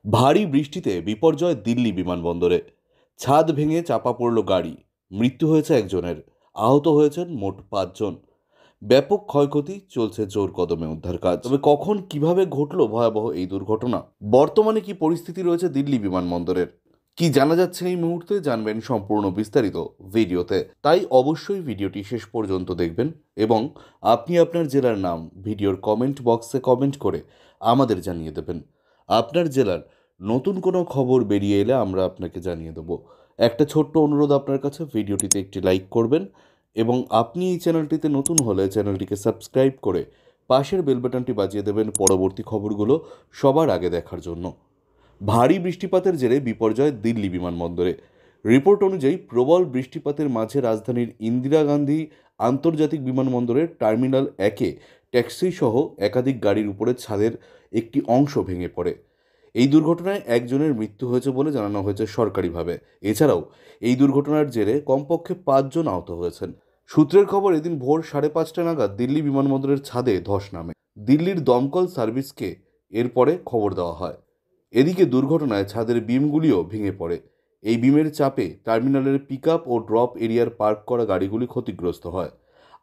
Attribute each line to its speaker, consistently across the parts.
Speaker 1: ভারী বৃষ্টিতে বিপর্যয় দিল্লি বিমানবন্দরে। ছাদ ভেঙে চাপা পড়ল গাড়ি। মৃত্যু হয়েছে একজনের, আহত হয়েছেন মোট 5 জন। ব্যাপক ক্ষয়ক্ষতি, চলছে জোর কদমে উদ্ধার কাজ। তবে কখন কিভাবে ঘটল ভয়াবহ এই দুর্ঘটনা, বর্তমানে কি পরিস্থিতি রয়েছে দিল্লি বিমানবন্দরের, কি জানা যাচ্ছে এই মুহূর্তে, জানবেন সম্পূর্ণ বিস্তারিত ভিডিওতে। তাই অবশ্যই ভিডিওটি শেষ পর্যন্ত দেখবেন এবং আপনি আপনার জেলার নাম ভিডিওর কমেন্ট বক্সে কমেন্ট করে আমাদের জানিয়ে দেবেন। আপনার জেলার নতুন কোনো খবর বেরিয়ে এলে আমরা আপনাকে জানিয়ে দেবো। একটা ছোট্ট অনুরোধ আপনার কাছে, ভিডিওটিতে একটি লাইক করবেন এবং আপনি এই চ্যানেলটিতে নতুন হলে চ্যানেলটিকে সাবস্ক্রাইব করে পাশের বেল বাটনটি বাজিয়ে দেবেন পরবর্তী খবরগুলো সবার আগে দেখার জন্য। ভারী বৃষ্টিপাতের জেরে বিপর্যয় দিল্লি বিমানবন্দরে। রিপোর্ট অনুযায়ী প্রবল বৃষ্টিপাতের মাঝে রাজধানীর ইন্দিরা গান্ধী আন্তর্জাতিক বিমানবন্দরের টার্মিনাল 1-এ ট্যাক্সি সহ একাধিক গাড়ির উপরে ছাদের একটি অংশ ভেঙে পড়ে। এই দুর্ঘটনায় একজনের মৃত্যু হয়েছে বলে জানানো হয়েছে সরকারিভাবে। এছাড়াও এই দুর্ঘটনার জেরে কমপক্ষে 5 জন আহত হয়েছেন। সূত্রের খবর, এদিন ভোর 5:30 নাগাদ দিল্লি বিমানবন্দরের ছাদে ধস নামে। দিল্লির দমকল সার্ভিসকে এরপরে খবর দেওয়া হয়। এদিকে দুর্ঘটনায় ছাদের বিমগুলিও ভেঙে পড়ে। এই বিমের চাপে টার্মিনালের পিকআপ ও ড্রপ এরিয়ার পার্ক করা গাড়িগুলি ক্ষতিগ্রস্ত হয়।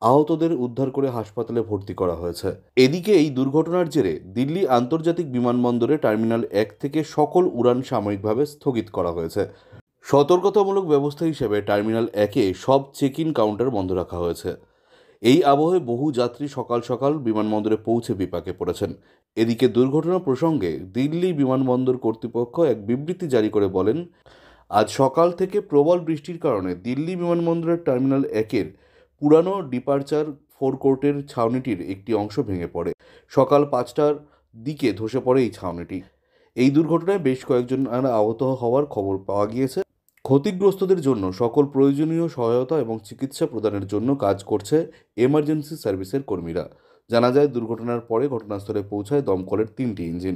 Speaker 1: আহতদের উদ্ধার করে হাসপাতালে ভর্তি করা হয়েছে। এদিকে এই দুর্ঘটনার জেরে দিল্লি আন্তর্জাতিক বিমানবন্দরে টার্মিনাল 1 থেকে সকল উড়ান সাময়িকভাবে স্থগিত করা হয়েছে। সতর্কতামূলক ব্যবস্থা হিসেবে টার্মিনাল 1-এ সব চেক ইন কাউন্টার বন্ধ রাখা হয়েছে। এই আবহে বহু যাত্রী সকাল সকাল বিমানবন্দরে পৌঁছে বিপাকে পড়েছেন। এদিকে দুর্ঘটনা প্রসঙ্গে দিল্লি বিমানবন্দর কর্তৃপক্ষ এক বিবৃতি জারি করে বলেন, আজ সকাল থেকে প্রবল বৃষ্টির কারণে দিল্লি বিমানবন্দরের টার্মিনাল 1-এর পুরানো ডিপার্চার ফোরকোর্টের ছাউনিটির একটি অংশ ভেঙে পড়ে। সকাল 5টার দিকে ধসে পড়ে এই ছাউনিটি। এই দুর্ঘটনায় বেশ কয়েকজন আহত হওয়ার খবর পাওয়া গিয়েছে। ক্ষতিগ্রস্তদের জন্য সকল প্রয়োজনীয় সহায়তা এবং চিকিৎসা প্রদানের জন্য কাজ করছে এমার্জেন্সি সার্ভিসের কর্মীরা। জানা যায়, দুর্ঘটনার পরে ঘটনাস্থলে পৌঁছায় দমকলের 3টি ইঞ্জিন।